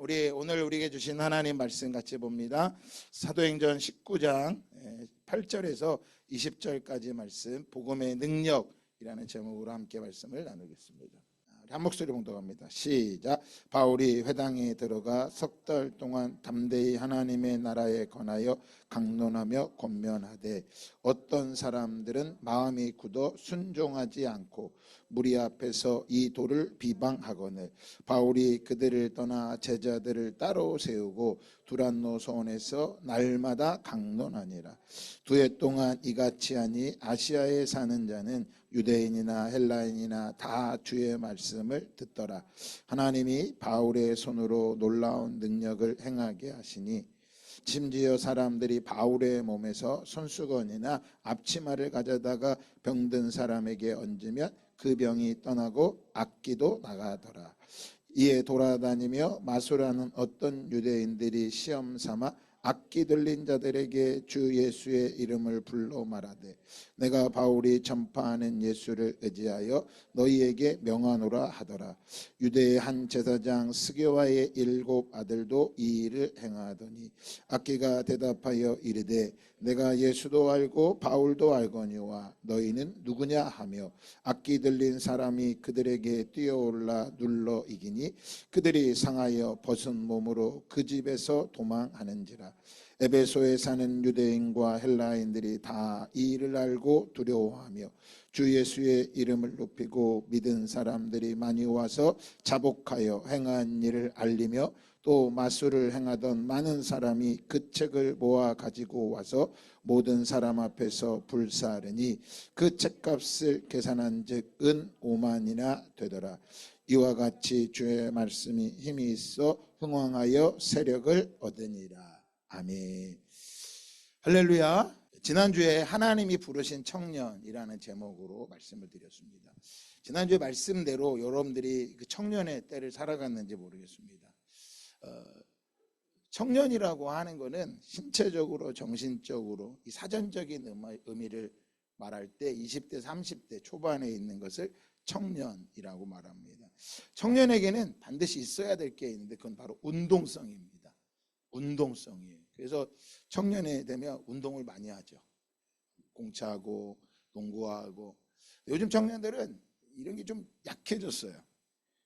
우리 오늘 우리에게 주신 하나님 말씀 같이 봅니다. 사도행전 19장 8절에서 20절까지 말씀, 복음의 능력이라는 제목으로 함께 말씀을 나누겠습니다. 한 목소리 봉독합니다. 시작. 바울이 회당에 들어가 석 달 동안 담대히 하나님의 나라에 관하여 강론하며 권면하되 어떤 사람들은 마음이 굳어 순종하지 않고 무리 앞에서 이 도를 비방하거늘 바울이 그들을 떠나 제자들을 따로 세우고 두란노 소원에서 날마다 강론하니라. 2해 동안 이같이 하니 아시아에 사는 자는 유대인이나 헬라인이나 다 주의 말씀을 듣더라. 하나님이 바울의 손으로 놀라운 능력을 행하게 하시니 심지어 사람들이 바울의 몸에서 손수건이나 앞치마를 가져다가 병든 사람에게 얹으면 그 병이 떠나고 악기도 나가더라. 이에 돌아다니며 마술하는 어떤 유대인들이 시험 삼아 악기 들린 자들에게 주 예수의 이름을 불러 말하되 내가 바울이 전파하는 예수를 의지하여 너희에게 명하노라 하더라. 유대의 한 제사장 스게와의 7 아들도 이 일을 행하더니 악기가 대답하여 이르되 내가 예수도 알고 바울도 알거니와 너희는 누구냐 하며 악기 들린 사람이 그들에게 뛰어올라 눌러 이기니 그들이 상하여 벗은 몸으로 그 집에서 도망하는지라. 에베소에 사는 유대인과 헬라인들이 다 이 일을 알고 두려워하며 주 예수의 이름을 높이고 믿은 사람들이 많이 와서 자복하여 행한 일을 알리며 또 마술을 행하던 많은 사람이 그 책을 모아 가지고 와서 모든 사람 앞에서 불사르니 그 책값을 계산한 즉 은 5만이나 되더라. 이와 같이 주의 말씀이 힘이 있어 흥왕하여 세력을 얻으니라. 아멘. 할렐루야. 지난주에 하나님이 부르신 청년이라는 제목으로 말씀을 드렸습니다. 지난주에 말씀대로 여러분들이 그 청년의 때를 살아갔는지 모르겠습니다. 청년이라고 하는 것은 신체적으로 정신적으로 이 사전적인 의미를 말할 때 20대 30대 초반에 있는 것을 청년이라고 말합니다. 청년에게는 반드시 있어야 될 게 있는데 그건 바로 운동성입니다. 운동성이에요. 그래서 청년이 되면 운동을 많이 하죠. 공차하고 농구하고. 요즘 청년들은 이런 게 좀 약해졌어요.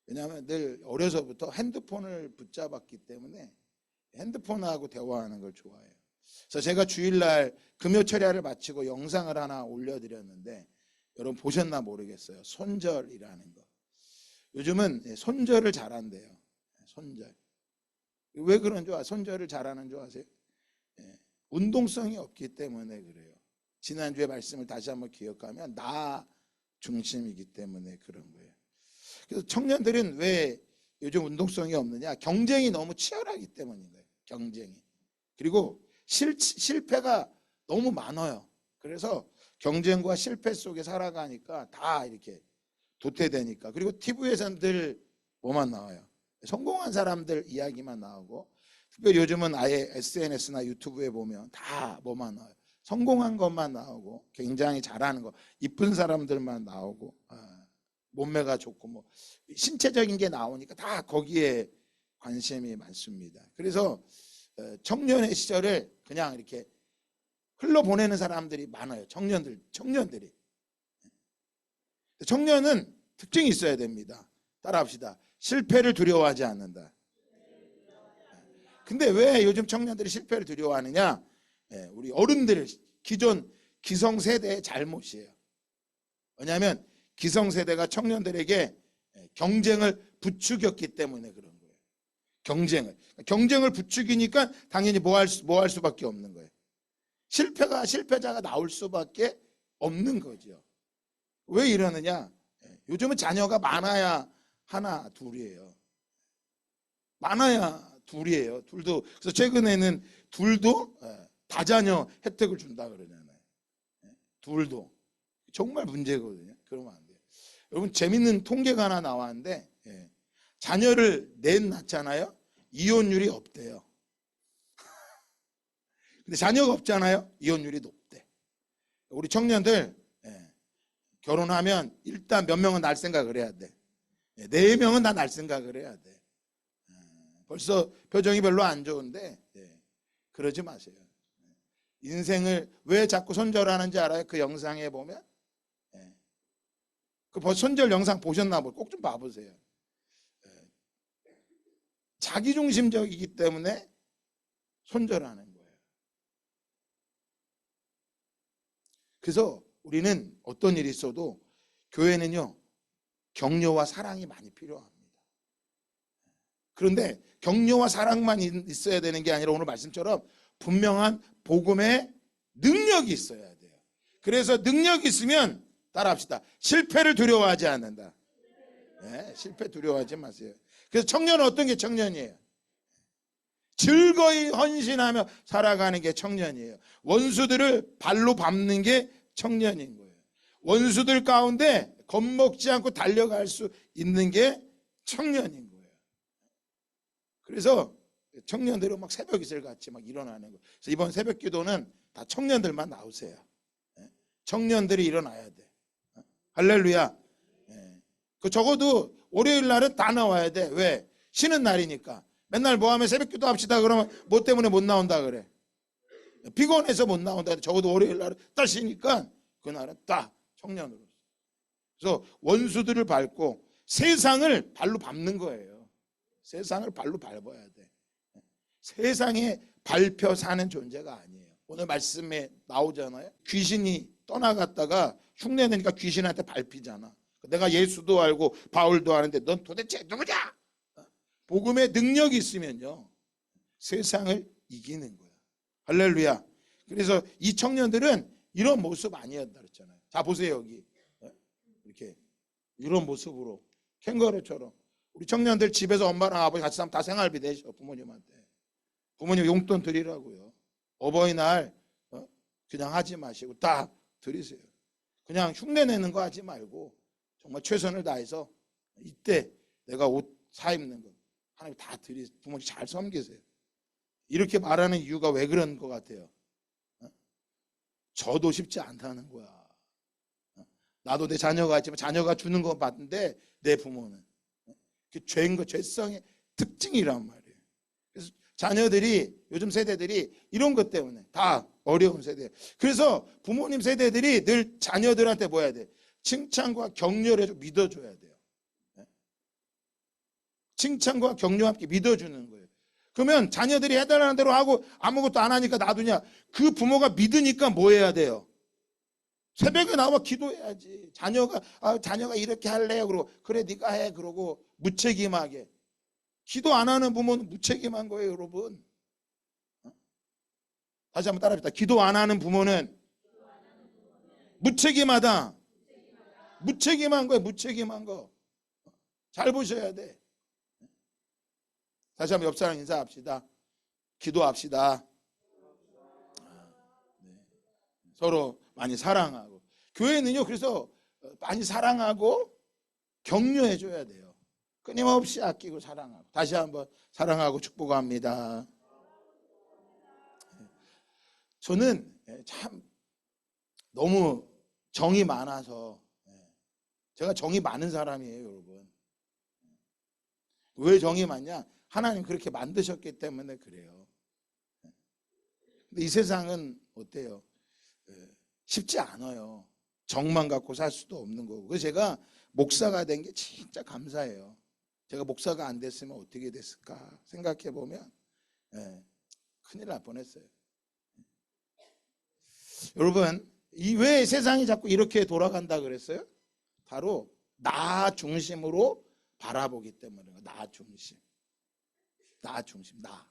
왜냐하면 늘 어려서부터 핸드폰을 붙잡았기 때문에 핸드폰하고 대화하는 걸 좋아해요. 그래서 제가 주일날 금요철야를 마치고 영상을 하나 올려드렸는데 여러분 보셨나 모르겠어요. 손절이라는 거. 요즘은 손절을 잘한대요. 손절. 왜 그런 줄 아세요? 손절을 잘하는 줄 아세요? 운동성이 없기 때문에 그래요. 지난주에 말씀을 다시 한번 기억하면 나 중심이기 때문에 그런 거예요. 그래서 청년들은 왜 요즘 운동성이 없느냐? 경쟁이 너무 치열하기 때문인 거예요. 경쟁이. 그리고 실패가 너무 많아요. 그래서 경쟁과 실패 속에 살아가니까 다 이렇게 도태되니까. 그리고 TV에서는 늘 뭐만 나와요? 성공한 사람들 이야기만 나오고, 특별히 요즘은 아예 SNS나 유튜브에 보면 다 뭐만 나와요? 성공한 것만 나오고, 굉장히 잘하는 거, 이쁜 사람들만 나오고, 몸매가 좋고 뭐 신체적인 게 나오니까 다 거기에 관심이 많습니다. 그래서 청년의 시절을 그냥 이렇게 흘러보내는 사람들이 많아요. 청년들이. 청년은 특징이 있어야 됩니다. 따라합시다. 실패를 두려워하지 않는다. 근데 왜 요즘 청년들이 실패를 두려워하느냐? 우리 어른들, 기존 기성세대의 잘못이에요. 왜냐하면 기성세대가 청년들에게 경쟁을 부추겼기 때문에 그런 거예요. 경쟁을 부추기니까 당연히 뭐 할 수밖에 없는 거예요. 실패자가 나올 수밖에 없는 거죠. 왜 이러느냐? 요즘은 자녀가 많아야 하나 둘이에요. 많아야 둘이에요. 둘도. 그래서 최근에는 둘도 다자녀 혜택을 준다 그러잖아요. 둘도. 정말 문제거든요. 그러면 안 돼요. 여러분 재밌는 통계가 하나 나왔는데 자녀를 넷 낳잖아요. 이혼율이 없대요. 근데 자녀가 없잖아요. 이혼율이 높대. 우리 청년들 결혼하면 일단 몇 명은 낳을 생각을 해야 돼. 4명은 다 낳을 생각을 해야 돼. 벌써 표정이 별로 안 좋은데 그러지 마세요. 인생을 왜 자꾸 손절하는지 알아요? 그 영상에 보면 그 손절 영상 보셨나 보고 꼭 좀 봐보세요. 자기중심적이기 때문에 손절하는 거예요. 그래서 우리는 어떤 일이 있어도 교회는요 격려와 사랑이 많이 필요합니다. 그런데 격려와 사랑만 있어야 되는 게 아니라 오늘 말씀처럼 분명한 복음의 능력이 있어야 돼요. 그래서 능력이 있으면 따라합시다. 실패를 두려워하지 않는다. 실패 두려워하지 마세요. 그래서 청년은 어떤 게 청년이에요? 즐거이 헌신하며 살아가는 게 청년이에요. 원수들을 발로 밟는 게 청년인 거예요. 원수들 가운데 겁먹지 않고 달려갈 수 있는 게 청년인 거예요. 그래서 청년들은 막 새벽 이슬 같이 막 일어나는 거예요. 그래서 이번 새벽 기도는 다 청년들만 나오세요. 청년들이 일어나야 돼. 할렐루야. 그 적어도 월요일 날은 다 나와야 돼. 왜? 쉬는 날이니까. 맨날 뭐 하면 새벽 기도 합시다 그러면 뭐 때문에 못 나온다 그래. 피곤해서 못 나온다. 적어도 월요일 날은 딱 쉬니까 그날은 딱 청년으로. 그래서 원수들을 밟고 세상을 발로 밟는 거예요. 세상을 발로 밟아야 돼. 세상에 밟혀 사는 존재가 아니에요. 오늘 말씀에 나오잖아요. 귀신이 떠나갔다가 흉내내니까 귀신한테 밟히잖아. 내가 예수도 알고 바울도 아는데 넌 도대체 누구냐? 복음의 능력이 있으면요 세상을 이기는 거야. 할렐루야. 그래서 이 청년들은 이런 모습 아니었다 그랬잖아요. 자 보세요 여기 이렇게 이런 모습으로 캥거루처럼 우리 청년들 집에서 엄마랑 아버지 같이 사면 다 생활비 내셔. 부모님한테 부모님 용돈 드리라고요. 어버이날 그냥 하지 마시고 다 드리세요. 그냥 흉내내는 거 하지 말고 정말 최선을 다해서 이때 내가 옷 사 입는 거 하나님 다 드리세요. 부모님 잘 섬기세요. 이렇게 말하는 이유가 왜 그런 것 같아요? 저도 쉽지 않다는 거야. 나도 내 자녀가 있지만 자녀가 주는 거 봤는데 내 부모는 그 죄인 거 죄성의 특징이란 말이에요. 그래서 자녀들이 요즘 세대들이 이런 것 때문에 다 어려운 세대. 그래서 부모님 세대들이 늘 자녀들한테 뭐 해야 돼? 칭찬과 격려를 해줘 믿어줘야 돼요. 칭찬과 격려와 함께 믿어주는 거예요. 그러면 자녀들이 해달라는 대로 하고 아무것도 안 하니까 놔두냐? 그 부모가 믿으니까 뭐 해야 돼요? 새벽에 나와 기도해야지. 자녀가 이렇게 할래요. 그러고 그래 네가 해. 그러고 무책임하게. 기도 안 하는 부모는 무책임한 거예요, 여러분. 다시 한번 따라합시다. 기도 안 하는 부모는 무책임하다. 무책임한 거예요, 무책임한 거. 잘 보셔야 돼. 다시 한번 옆 사람 인사합시다. 기도합시다. 서로 많이 사랑하고. 교회는요, 그래서 많이 사랑하고 격려해 줘야 돼요. 끊임없이 아끼고 사랑하고. 다시 한번 사랑하고 축복합니다. 저는 참 너무 정이 많아서 제가 정이 많은 사람이에요, 여러분. 왜 정이 많냐? 하나님 그렇게 만드셨기 때문에 그래요. 근데 이 세상은 어때요? 쉽지 않아요. 정만 갖고 살 수도 없는 거고. 그래서 제가 목사가 된 게 진짜 감사해요. 제가 목사가 안 됐으면 어떻게 됐을까 생각해 보면 큰일 날 뻔했어요. 여러분, 왜 세상이 자꾸 이렇게 돌아간다 그랬어요? 바로 나 중심으로 바라보기 때문에. 나 중심. 나 중심. 나.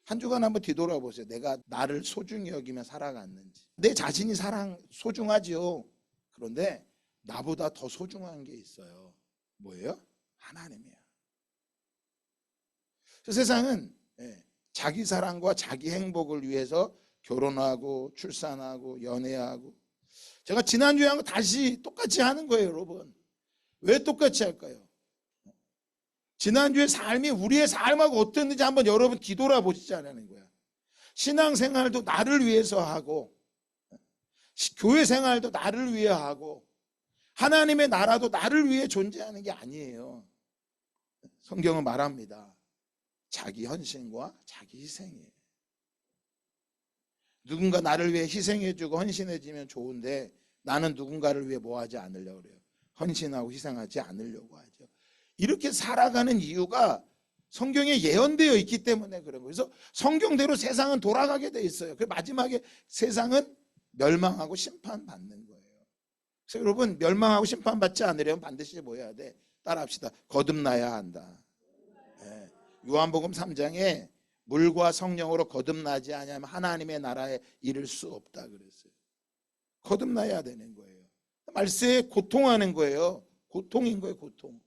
한 주간 한번 뒤돌아보세요. 내가 나를 소중히 여기며 살아갔는지. 내 자신이 소중하지요. 그런데 나보다 더 소중한 게 있어요. 뭐예요? 하나님이야. 세상은 자기 사랑과 자기 행복을 위해서 결혼하고 출산하고 연애하고. 제가 지난주에 한 거 다시 똑같이 하는 거예요, 여러분. 왜 똑같이 할까요? 지난주의 삶이 우리의 삶하고 어땠는지 한번 여러분 뒤돌아보시자는 거야. 신앙생활도 나를 위해서 하고 교회 생활도 나를 위해 하고 하나님의 나라도 나를 위해 존재하는 게 아니에요. 성경은 말합니다. 자기 헌신과 자기 희생이에요. 누군가 나를 위해 희생해주고 헌신해주면 좋은데 나는 누군가를 위해 뭐 하지 않으려고 그래요. 헌신하고 희생하지 않으려고 하죠. 이렇게 살아가는 이유가 성경에 예언되어 있기 때문에 그런 거예요. 그래서 성경대로 세상은 돌아가게 돼 있어요. 그 마지막에 세상은 멸망하고 심판받는 거예요. 그래서 여러분, 멸망하고 심판받지 않으려면 반드시 뭐 해야 돼? 따라합시다. 거듭나야 한다. 네. 요한복음 3장에 물과 성령으로 거듭나지 않으면 하나님의 나라에 이를 수 없다 그랬어요. 거듭나야 되는 거예요. 말세에 고통하는 거예요. 고통인 거예요. 고통.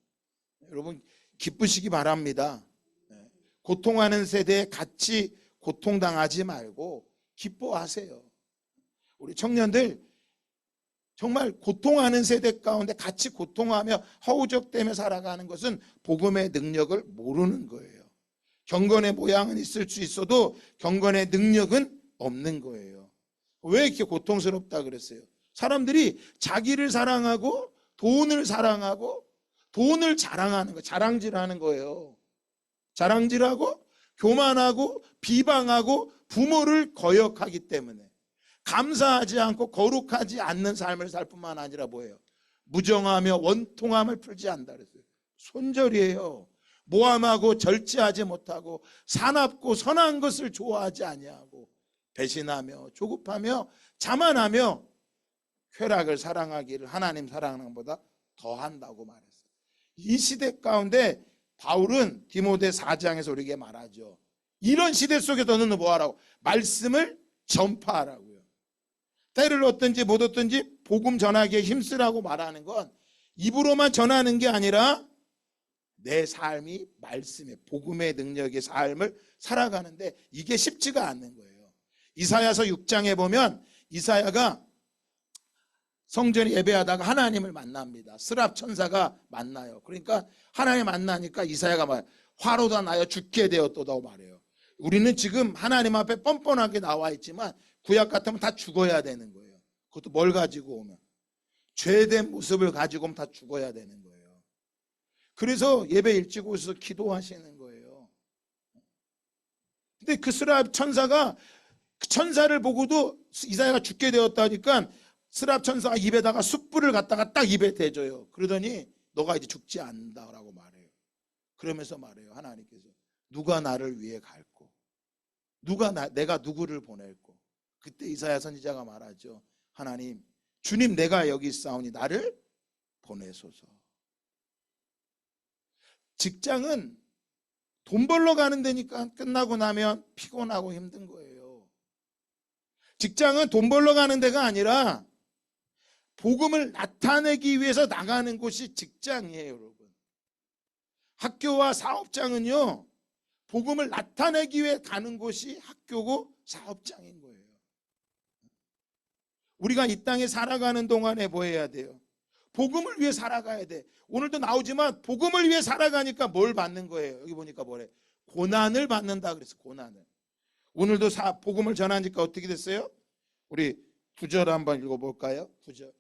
여러분 기쁘시기 바랍니다. 고통하는 세대에 같이 고통당하지 말고 기뻐하세요. 우리 청년들 정말 고통하는 세대 가운데 같이 고통하며 허우적대며 살아가는 것은 복음의 능력을 모르는 거예요. 경건의 모양은 있을 수 있어도 경건의 능력은 없는 거예요. 왜 이렇게 고통스럽다 그랬어요? 사람들이 자기를 사랑하고 돈을 사랑하고 돈을 자랑하는 거, 자랑질하는 거예요. 자랑질하고 교만하고 비방하고 부모를 거역하기 때문에 감사하지 않고 거룩하지 않는 삶을 살 뿐만 아니라 뭐예요? 무정하며 원통함을 풀지 않는다 그랬어요. 손절이에요. 모함하고 절제하지 못하고 사납고 선한 것을 좋아하지 아니하고 배신하며 조급하며 자만하며 쾌락을 사랑하기를 하나님 사랑하는 것보다 더한다고 말했어요. 이 시대 가운데 바울은 디모데 4장에서 우리에게 말하죠. 이런 시대 속에 너는 뭐하라고? 말씀을 전파하라고요. 때를 얻든지 못 얻든지 복음 전하기에 힘쓰라고 말하는 건 입으로만 전하는 게 아니라 내 삶이 말씀의 복음의 능력의 삶을 살아가는데 이게 쉽지가 않는 거예요. 이사야서 6장에 보면 이사야가 성전에 예배하다가 하나님을 만납니다. 스랍 천사가 만나요. 그러니까 하나님 만나니까 이사야가 말 화로다 나여 죽게 되었도다고 말해요. 우리는 지금 하나님 앞에 뻔뻔하게 나와 있지만 구약 같으면 다 죽어야 되는 거예요. 그것도 뭘 가지고 오면 죄된 모습을 가지고 오면 다 죽어야 되는 거예요. 그래서 예배 일찍 오셔서 기도하시는 거예요. 근데 그 스랍 천사가 그 천사를 보고도 이사야가 죽게 되었다니까 스랍 천사가 입에다가 숯불을 갖다가 딱 입에 대줘요. 그러더니 너가 이제 죽지 않는다라고 말해요. 그러면서 말해요. 하나님께서 누가 나를 위해 갈고 내가 누구를 보낼고. 그때 이사야 선지자가 말하죠. 하나님 주님 내가 여기 있사오니 나를 보내소서. 직장은 돈 벌러 가는 데니까 끝나고 나면 피곤하고 힘든 거예요. 직장은 돈 벌러 가는 데가 아니라 복음을 나타내기 위해서 나가는 곳이 직장이에요, 여러분. 학교와 사업장은요, 복음을 나타내기 위해 가는 곳이 학교고 사업장인 거예요. 우리가 이 땅에 살아가는 동안에 뭐 해야 돼요? 복음을 위해 살아가야 돼. 오늘도 나오지만 복음을 위해 살아가니까 뭘 받는 거예요? 여기 보니까 뭐래? 고난을 받는다 그랬어. 고난을. 오늘도 복음을 전하니까 어떻게 됐어요? 우리 9절 한번 읽어볼까요? 9절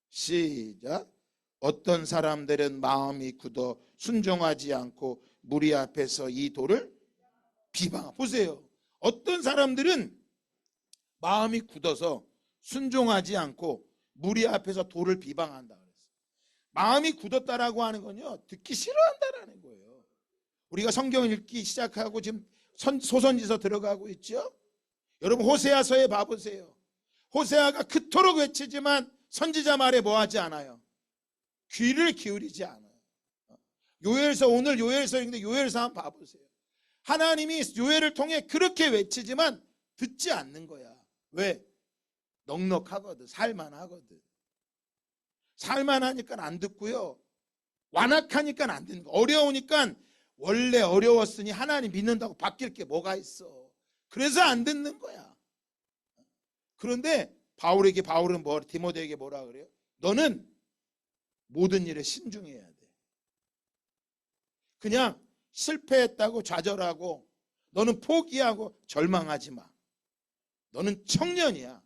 시작. 어떤 사람들은 마음이 굳어 순종하지 않고 무리 앞에서 이 돌을 비방하. 보세요. 어떤 사람들은 마음이 굳어서 순종하지 않고 무리 앞에서 돌을 비방한다 그랬어요. 마음이 굳었다라고 하는 건요, 듣기 싫어한다라는 거예요. 우리가 성경 읽기 시작하고 지금 소선지서 들어가고 있죠. 여러분 호세아서에 봐보세요. 호세아가 그토록 외치지만 선지자 말에 뭐하지 않아요? 귀를 기울이지 않아요. 요엘서, 오늘 요엘서인데 요엘서 한번 봐보세요. 하나님이 요엘을 통해 그렇게 외치지만 듣지 않는 거야. 왜? 넉넉하거든. 살만하거든. 살만하니까 안 듣고요, 완악하니까 안 듣는 거야. 어려우니까 원래 어려웠으니 하나님 믿는다고 바뀔 게 뭐가 있어. 그래서 안 듣는 거야. 그런데 바울은 디모데에게 뭐라 그래요? 너는 모든 일에 신중해야 돼. 그냥 실패했다고 좌절하고 너는 포기하고 절망하지 마. 너는 청년이야.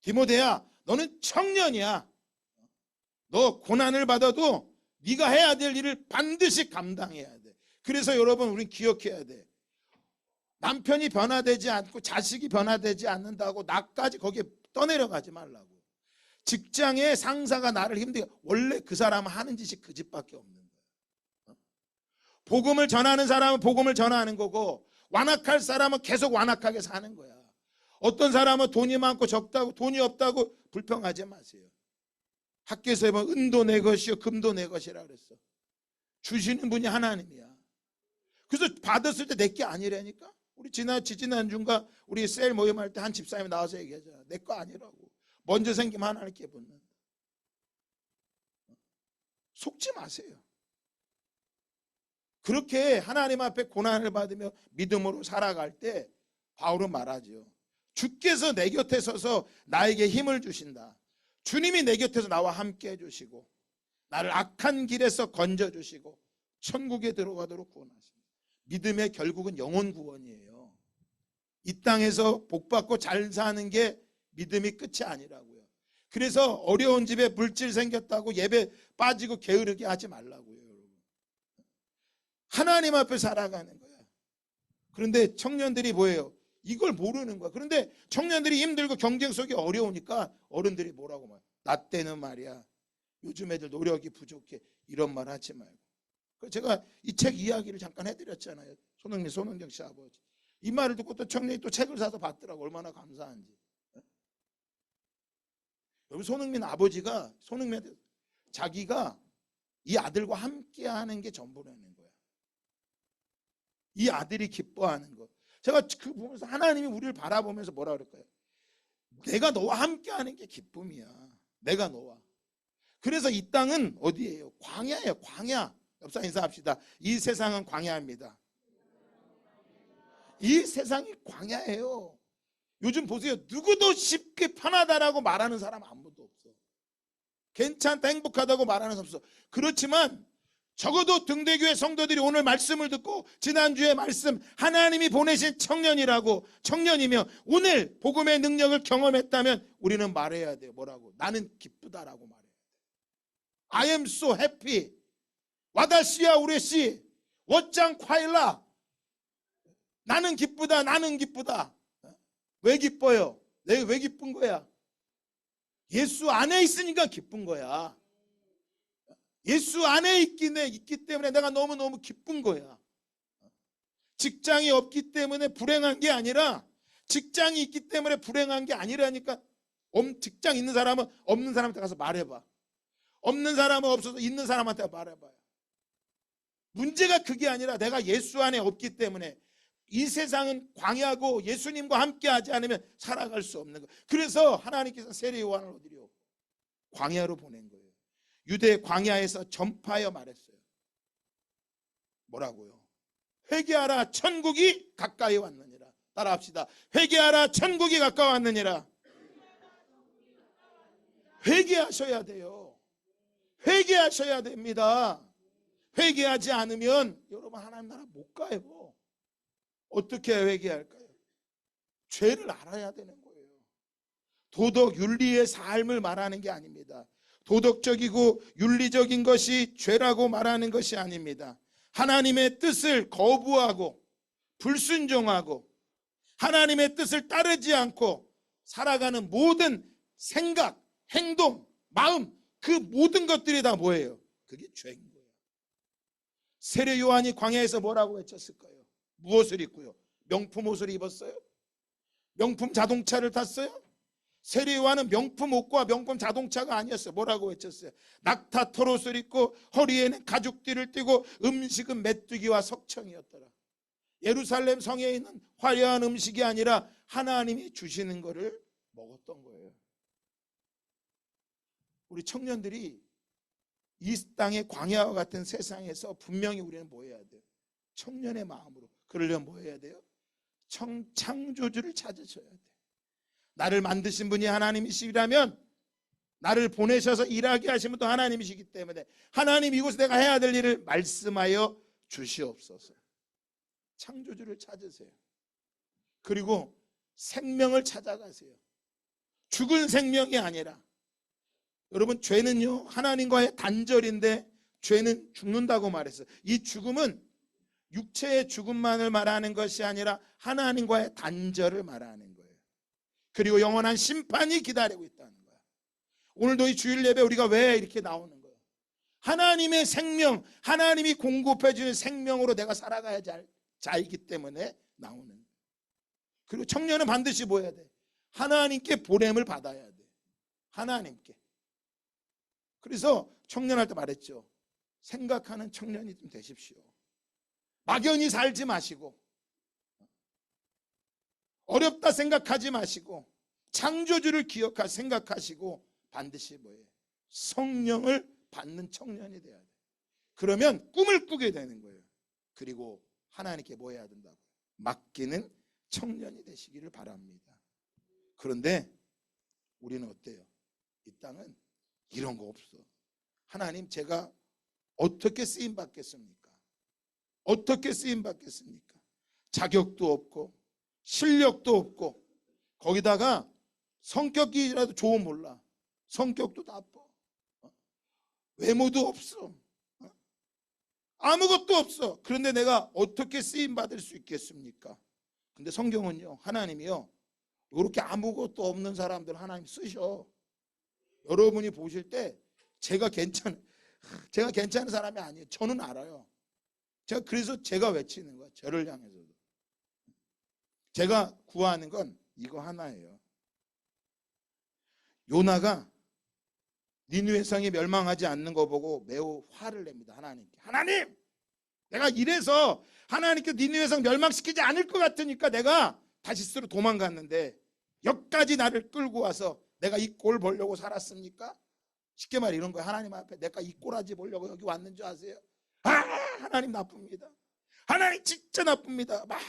디모데야, 너는 청년이야. 너 고난을 받아도 네가 해야 될 일을 반드시 감당해야 돼. 그래서 여러분 우린 기억해야 돼. 남편이 변화되지 않고 자식이 변화되지 않는다고 나까지 거기에 떠내려가지 말라고. 직장에 상사가 나를 힘들게, 원래 그 사람은 하는 짓이 그 짓밖에 없는 거야. 복음을 전하는 사람은 복음을 전하는 거고, 완악할 사람은 계속 완악하게 사는 거야. 어떤 사람은 돈이 많고 적다고, 돈이 없다고 불평하지 마세요. 학교에서 해보면 은도 내 것이요 금도 내 것이라 그랬어. 주시는 분이 하나님이야. 그래서 받았을 때 내 게 아니라니까. 우리 지난주인가 우리 셀 모임할 때 한 집사님이 나와서 얘기하잖아. 내 거 아니라고. 먼저 생기면 하나님께 붙는다. 속지 마세요. 그렇게 하나님 앞에 고난을 받으며 믿음으로 살아갈 때 바울은 말하죠. 주께서 내 곁에 서서 나에게 힘을 주신다. 주님이 내 곁에서 나와 함께 해주시고 나를 악한 길에서 건져주시고 천국에 들어가도록 구원하십니다. 믿음의 결국은 영혼 구원이에요. 이 땅에서 복받고 잘 사는 게 믿음이 끝이 아니라고요. 그래서 어려운 집에 물질 생겼다고 예배 빠지고 게으르게 하지 말라고요. 여러분. 하나님 앞에 살아가는 거야. 그런데 청년들이 뭐예요? 이걸 모르는 거야. 그런데 청년들이 힘들고 경쟁 속에 어려우니까 어른들이 뭐라고 말해? 나 때는 말이야. 요즘 애들 노력이 부족해. 이런 말 하지 말고. 제가 이 책 이야기를 잠깐 해드렸잖아요. 손흥정 씨 아버지. 이 말을 듣고 또 청년이 또 책을 사서 봤더라고. 얼마나 감사한지. 여러분, 손흥민 아버지가 손흥민한테 자기가 이 아들과 함께 하는 게 전부라는 거야. 이 아들이 기뻐하는 거. 제가 그 보면서 하나님이 우리를 바라보면서 뭐라 그럴까요? 내가 너와 함께 하는 게 기쁨이야. 내가 너와. 그래서 이 땅은 어디예요? 광야예요. 광야. 옆사 인사합시다. 이 세상은 광야입니다. 이 세상이 광야예요. 요즘 보세요. 누구도 쉽게 편하다라고 말하는 사람 아무도 없어. 괜찮다, 행복하다고 말하는 사람 없어. 그렇지만 적어도 등대교회 성도들이 오늘 말씀을 듣고 지난주에 말씀 하나님이 보내신 청년이며 오늘 복음의 능력을 경험했다면 우리는 말해야 돼요. 뭐라고? 나는 기쁘다라고 말해야 돼. I am so happy. 와다시야 우레시 워짱 콰일라. 나는 기쁘다. 나는 기쁘다. 왜 기뻐요? 내가 왜 기쁜 거야? 예수 안에 있으니까 기쁜 거야. 예수 안에 있기 때문에 내가 너무너무 기쁜 거야. 직장이 없기 때문에 불행한 게 아니라 직장이 있기 때문에 불행한 게 아니라니까. 직장 있는 사람은 없는 사람한테 가서 말해봐. 없는 사람은 없어서 있는 사람한테 말해봐요. 문제가 그게 아니라 내가 예수 안에 없기 때문에 이 세상은 광야고 예수님과 함께하지 않으면 살아갈 수 없는 거예요. 그래서 하나님께서 세례 요한을 어디로? 광야로 보낸 거예요. 유대 광야에서 전파하여 말했어요. 뭐라고요? 회개하라, 천국이 가까이 왔느니라. 따라합시다. 회개하라, 천국이 가까웠느니라. 회개하셔야 돼요. 회개하셔야 됩니다. 회개하지 않으면 여러분 하나님 나라 못 가요. 어떻게 회개할까요? 죄를 알아야 되는 거예요. 도덕, 윤리의 삶을 말하는 게 아닙니다. 도덕적이고 윤리적인 것이 죄라고 말하는 것이 아닙니다. 하나님의 뜻을 거부하고 불순종하고 하나님의 뜻을 따르지 않고 살아가는 모든 생각, 행동, 마음, 그 모든 것들이 다 뭐예요? 그게 죄인 거예요. 세례 요한이 광야에서 뭐라고 외쳤을까요? 무엇을 입고요? 명품 옷을 입었어요? 명품 자동차를 탔어요? 세례 요한은 명품 옷과 명품 자동차가 아니었어요. 뭐라고 외쳤어요? 낙타 털옷을 입고 허리에는 가죽띠를 띠고 음식은 메뚜기와 석청이었더라. 예루살렘 성에 있는 화려한 음식이 아니라 하나님이 주시는 것을 먹었던 거예요. 우리 청년들이 이 땅의 광야와 같은 세상에서 분명히 우리는 뭐 해야 돼요? 청년의 마음으로. 그러려면 뭐 해야 돼요? 창조주를 찾으셔야 돼요. 나를 만드신 분이 하나님이시라면 나를 보내셔서 일하게 하신 분도 하나님이시기 때문에 하나님 이곳에 내가 해야 될 일을 말씀하여 주시옵소서. 창조주를 찾으세요. 그리고 생명을 찾아가세요. 죽은 생명이 아니라, 여러분 죄는요 하나님과의 단절인데 죄는 죽는다고 말했어요. 이 죽음은 육체의 죽음만을 말하는 것이 아니라 하나님과의 단절을 말하는 거예요. 그리고 영원한 심판이 기다리고 있다는 거야. 오늘도 이 주일 예배 우리가 왜 이렇게 나오는 거예요? 하나님의 생명, 하나님이 공급해 주는 생명으로 내가 살아가야 할 자이기 때문에 나오는 거예요. 그리고 청년은 반드시 뭐 해야 돼? 하나님께 보냄을 받아야 돼. 하나님께. 그래서 청년할 때 말했죠. 생각하는 청년이 좀 되십시오. 막연히 살지 마시고, 어렵다 생각하지 마시고, 창조주를 생각하시고, 반드시 뭐예요? 성령을 받는 청년이 돼야 돼. 그러면 꿈을 꾸게 되는 거예요. 그리고 하나님께 뭐 해야 된다고요? 맡기는 청년이 되시기를 바랍니다. 그런데 우리는 어때요? 이 땅은 이런 거 없어. 하나님, 제가 어떻게 쓰임 받겠습니까? 어떻게 쓰임 받겠습니까? 자격도 없고 실력도 없고 거기다가 성격이라도 좋은 몰라. 성격도 나빠. 외모도 없어. 아무것도 없어. 그런데 내가 어떻게 쓰임 받을 수 있겠습니까? 근데 성경은요, 하나님이요, 이렇게 아무것도 없는 사람들 하나님 쓰셔. 여러분이 보실 때 제가 괜찮은 사람이 아니에요. 저는 알아요. 그래서 제가 외치는 거야. 저를 향해서도. 제가 구하는 건 이거 하나예요. 요나가 니느웨 성이 멸망하지 않는 거 보고 매우 화를 냅니다. 하나님께. 하나님! 내가 이래서 하나님께 니느웨 성 멸망시키지 않을 것 같으니까 내가 다시스로 도망갔는데 여기까지 나를 끌고 와서 내가 이 꼴 보려고 살았습니까? 쉽게 말해 이런 거예요. 하나님 앞에 내가 이 꼬라지 보려고 여기 왔는 줄 아세요? 하나님 나쁩니다. 하나님 진짜 나쁩니다. 막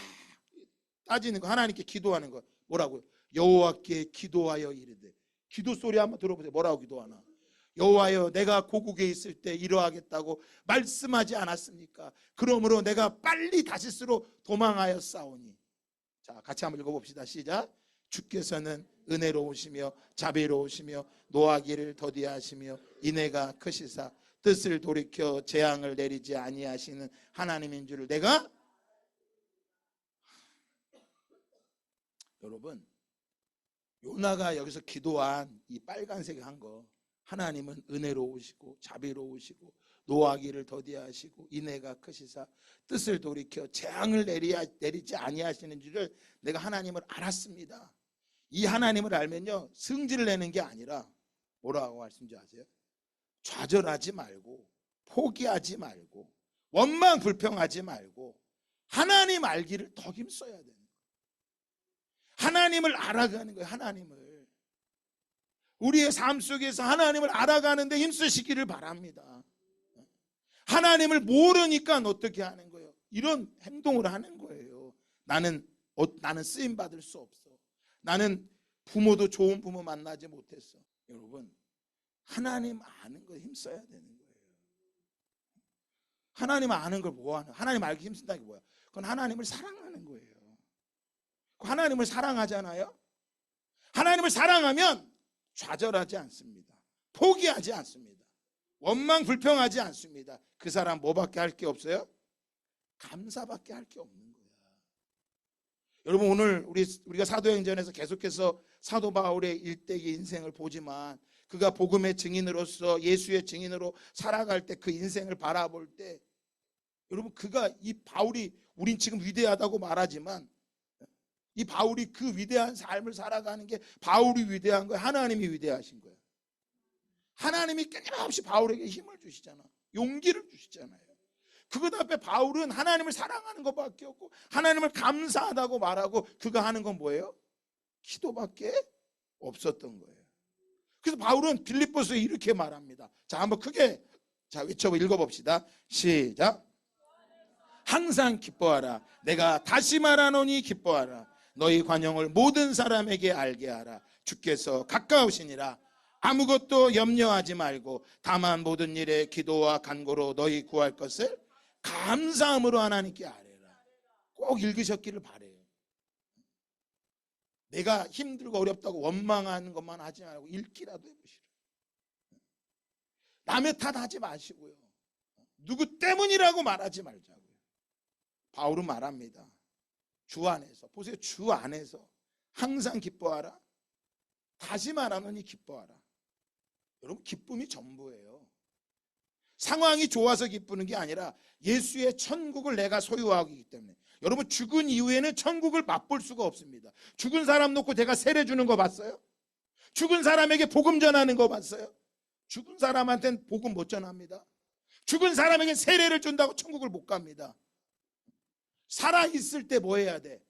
따지는 거. 하나님께 기도하는 거. 뭐라고요? 여호와께 기도하여 이르되. 기도 소리 한번 들어보세요. 뭐라고 기도하나? 여호와여, 내가 고국에 있을 때 이러하겠다고 말씀하지 않았습니까? 그러므로 내가 빨리 다시스로 도망하였사오니. 자, 같이 한번 읽어봅시다. 시작. 주께서는 은혜로우시며 자비로우시며 노하기를 더디하시며 인애가 크시사 뜻을 돌이켜 재앙을 내리지 아니하시는 하나님인 줄을 내가. 여러분, 요나가 여기서 기도한 이 빨간색 한 거, 하나님은 은혜로우시고 자비로우시고 노하기를 더디하시고 인애가 크시사 뜻을 돌이켜 재앙을 내리지 아니하시는 줄을 내가 하나님을 알았습니다. 이 하나님을 알면요, 승질을 내는 게 아니라 뭐라고 말씀인지 아세요? 좌절하지 말고 포기하지 말고 원망 불평하지 말고 하나님 알기를 더 힘써야 되는 거예요. 하나님을 알아가는 거예요. 하나님을. 우리의 삶 속에서 하나님을 알아가는데 힘쓰시기를 바랍니다. 하나님을 모르니까 어떻게 하는 거예요? 이런 행동을 하는 거예요. 나는 쓰임 받을 수 없어. 나는 부모도 좋은 부모 만나지 못했어. 여러분, 하나님 아는 거 힘써야 되는 거예요. 하나님 아는 걸 뭐하는? 하나님 알기 힘쓴다는 게 뭐야? 그건 하나님을 사랑하는 거예요. 하나님을 사랑하잖아요. 하나님을 사랑하면 좌절하지 않습니다. 포기하지 않습니다. 원망 불평하지 않습니다. 그 사람 뭐밖에 할 게 없어요? 감사밖에 할 게 없는 거야. 여러분, 오늘 우리가 사도행전에서 계속해서 사도 바울의 일대기 인생을 보지만 그가 복음의 증인으로서 예수의 증인으로 살아갈 때 그 인생을 바라볼 때 여러분, 이 바울이 우린 지금 위대하다고 말하지만 이 바울이 그 위대한 삶을 살아가는 게 바울이 위대한 거예요? 하나님이 위대하신 거예요? 하나님이 끊임없이 바울에게 힘을 주시잖아. 용기를 주시잖아요. 그것 앞에 바울은 하나님을 사랑하는 것밖에 없고 하나님을 감사하다고 말하고 그가 하는 건 뭐예요? 기도밖에 없었던 거예요. 그래서 바울은 빌립보서에 이렇게 말합니다. 자, 한번 크게 외쳐보 읽어봅시다. 시작. 항상 기뻐하라. 내가 다시 말하노니 기뻐하라. 너희 관용을 모든 사람에게 알게 하라. 주께서 가까우시니라. 아무것도 염려하지 말고 다만 모든 일에 기도와 간구로 너희 구할 것을 감사함으로 하나님께 아뢰라. 꼭 읽으셨기를 바래요. 내가 힘들고 어렵다고 원망하는 것만 하지 말고 읽기라도 해보시라. 남의 탓하지 마시고요. 누구 때문이라고 말하지 말자고요. 바울은 말합니다. 주 안에서, 보세요. 주 안에서 항상 기뻐하라. 다시 말하노니 기뻐하라. 여러분, 기쁨이 전부예요. 상황이 좋아서 기쁘는 게 아니라 예수의 천국을 내가 소유하고 있기 때문에. 여러분, 죽은 이후에는 천국을 맛볼 수가 없습니다. 죽은 사람 놓고 제가 세례 주는 거 봤어요? 죽은 사람에게 복음 전하는 거 봤어요? 죽은 사람한테는 복음 못 전합니다. 죽은 사람에게 세례를 준다고 천국을 못 갑니다. 살아있을 때 뭐 해야 돼?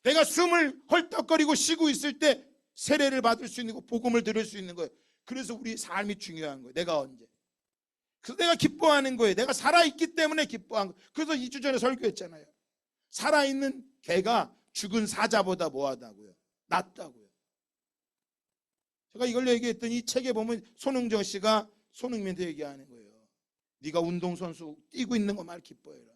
내가 숨을 헐떡거리고 쉬고 있을 때 세례를 받을 수 있는 거, 복음을 들을 수 있는 거예요. 그래서 우리 삶이 중요한 거예요. 내가 언제? 그래서 내가 기뻐하는 거예요. 내가 살아있기 때문에 기뻐한 거예요. 그래서 2주 전에 설교했잖아요. 살아있는 개가 죽은 사자보다 뭐하다고요? 낫다고요. 제가 이걸 얘기했더니 이 책에 보면 손흥정 씨가 손흥민한테 얘기하는 거예요. 네가 운동선수 뛰고 있는 거 말 기뻐해라.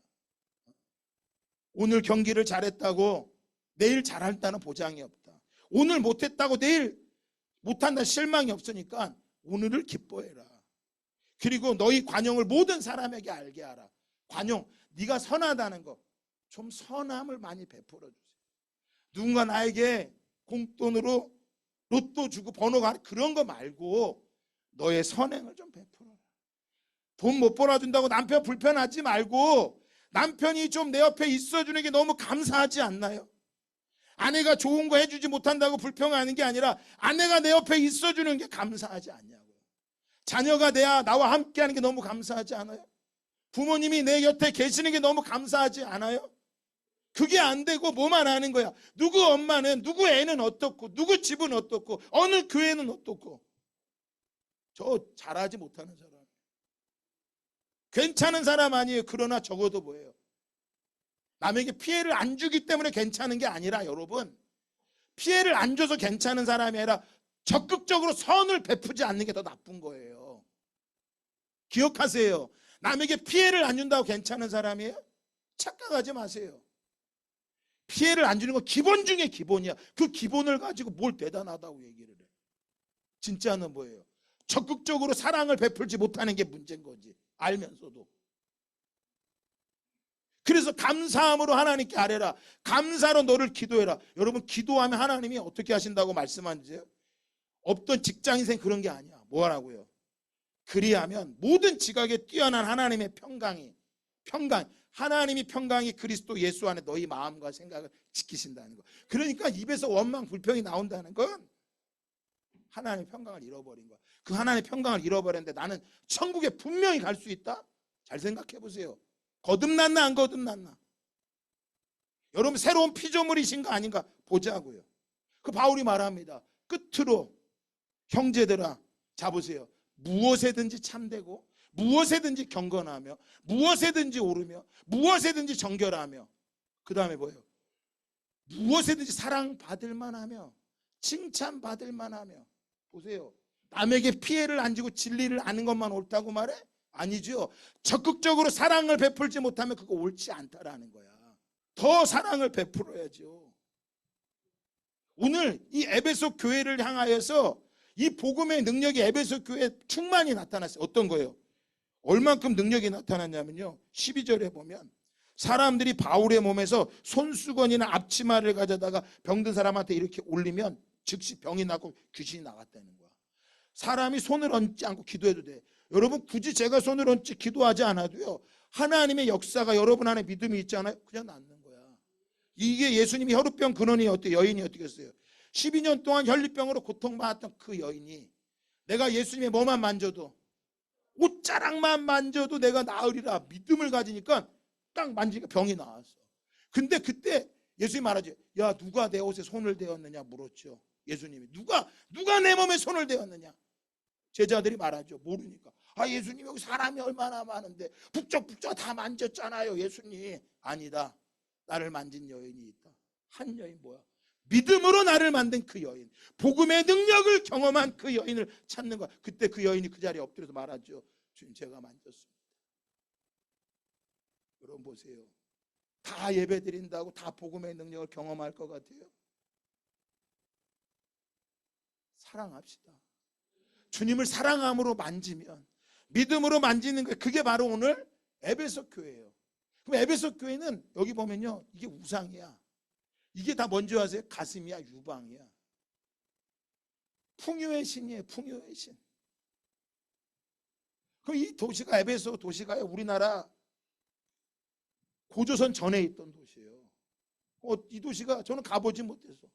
오늘 경기를 잘했다고 내일 잘한다는 보장이 없다. 오늘 못했다고 내일 못한다는 실망이 없으니까 오늘을 기뻐해라. 그리고 너희 관용을 모든 사람에게 알게 하라. 관용, 네가 선하다는 거, 좀 선함을 많이 베풀어 주세요. 누군가 나에게 공돈으로 로또 주고 번호가 그런 거 말고 너의 선행을 좀 베풀어라. 돈 못 벌어준다고 남편 불편하지 말고 남편이 좀 내 옆에 있어주는 게 너무 감사하지 않나요? 아내가 좋은 거 해주지 못한다고 불평하는 게 아니라 아내가 내 옆에 있어주는 게 감사하지 않냐고요. 자녀가 나와 함께하는 게 너무 감사하지 않아요? 부모님이 내 곁에 계시는 게 너무 감사하지 않아요? 그게 안 되고 뭐만 하는 거야. 누구 엄마는, 누구 애는 어떻고, 누구 집은 어떻고, 어느 교회는 어떻고. 저 잘하지 못하는 사람. 괜찮은 사람 아니에요. 그러나 적어도 뭐예요? 남에게 피해를 안 주기 때문에 괜찮은 게 아니라 여러분, 피해를 안 줘서 괜찮은 사람이 아니라 적극적으로 선을 베푸지 않는 게 더 나쁜 거예요. 기억하세요. 남에게 피해를 안 준다고 괜찮은 사람이에요? 착각하지 마세요. 피해를 안 주는 건 기본 중에 기본이야. 그 기본을 가지고 뭘 대단하다고 얘기를 해. 진짜는 뭐예요? 적극적으로 사랑을 베풀지 못하는 게 문제인 거지. 알면서도. 그래서 감사함으로 하나님께 아뢰라. 감사로 너를 기도해라. 여러분, 기도하면 하나님이 어떻게 하신다고 말씀하세요? 없던 직장인생 그런 게 아니야. 뭐 하라고요? 그리하면 모든 지각에 뛰어난 하나님의 평강이 하나님이 평강이 그리스도 예수 안에 너희 마음과 생각을 지키신다는 거. 그러니까 입에서 원망 불평이 나온다는 건 하나님의 평강을 잃어버린 거야. 그 하나님의 평강을 잃어버렸는데 나는 천국에 분명히 갈 수 있다? 잘 생각해 보세요. 거듭났나 안 거듭났나? 여러분, 새로운 피조물이신 거 아닌가 보자고요. 그 바울이 말합니다. 끝으로 형제들아, 자 보세요. 무엇에든지 참되고 무엇에든지 경건하며 무엇에든지 오르며 무엇에든지 정결하며, 그 다음에 뭐예요? 무엇에든지 사랑받을 만하며 칭찬받을 만하며. 보세요. 남에게 피해를 안 주고 진리를 아는 것만 옳다고 말해? 아니죠. 적극적으로 사랑을 베풀지 못하면 그거 옳지 않다라는 거야. 더 사랑을 베풀어야죠. 오늘 이 에베소 교회를 향하여서 이 복음의 능력이 에베소 교회에 충만히 나타났어요. 어떤 거예요? 얼만큼 능력이 나타났냐면요, 12절에 보면 사람들이 바울의 몸에서 손수건이나 앞치마를 가져다가 병든 사람한테 이렇게 올리면 즉시 병이 나고 귀신이 나갔다는 거야. 사람이 손을 얹지 않고 기도해도 돼. 여러분, 굳이 제가 손을 얹지 기도하지 않아도요, 하나님의 역사가 여러분 안에 믿음이 있잖아요. 그냥 낫는 거야. 이게 예수님이 혈우병 근원이 여인이 어떻게 했어요? 12년 동안 혈리병으로 고통받았던 그 여인이 내가 예수님의 뭐만 만져도, 옷자락만 만져도 내가 나으리라 믿음을 가지니까 딱 만지니까 병이 나왔어. 근데 그때 예수님이 말하죠. 야, 누가 내 옷에 손을 대었느냐 물었죠. 예수님이 누가 내 몸에 손을 대었느냐. 제자들이 말하죠. 모르니까. 아, 예수님 여기 사람이 얼마나 많은데 북적북적 다 만졌잖아요. 예수님. 아니다. 나를 만진 여인이 있다. 한 여인 뭐야? 믿음으로 나를 만든 그 여인, 복음의 능력을 경험한 그 여인을 찾는 거야. 그때 그 여인이 그 자리에 엎드려서 말하죠. 주님, 제가 만졌습니다. 여러분 보세요. 다 예배드린다고 다 복음의 능력을 경험할 것 같아요? 사랑합시다. 주님을 사랑함으로 만지면, 믿음으로 만지는 거예요. 그게 바로 오늘 에베소 교회예요. 그럼 에베소 교회는 여기 보면요, 이게 우상이야. 이게 다 뭔지 아세요? 가슴이야, 유방이야. 풍요의 신이에요, 풍요의 신. 그럼 이 도시가, 에베소 도시가요, 우리나라 고조선 전에 있던 도시예요. 이 도시가 저는 가보지 못해서,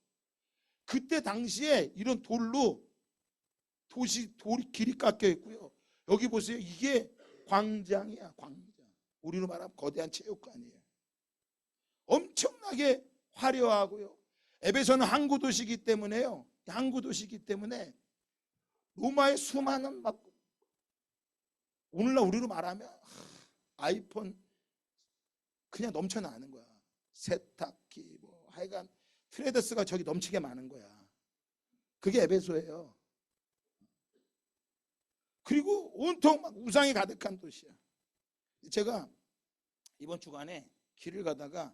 그때 당시에 이런 돌로 돌이 길이 깎여 있고요. 여기 보세요. 이게 광장이야, 광장. 우리로 말하면 거대한 체육관이에요. 엄청나게 화려하고요. 에베소는 항구 도시이기 때문에요. 항구 도시이기 때문에 로마의 수많은 막, 오늘날 우리로 말하면 아이폰 그냥 넘쳐나는 거야. 세탁기 뭐 하여간 트레더스가 저기 넘치게 많은 거야. 그게 에베소예요. 그리고 온통 막 우상이 가득한 도시야. 제가 이번 주간에 길을 가다가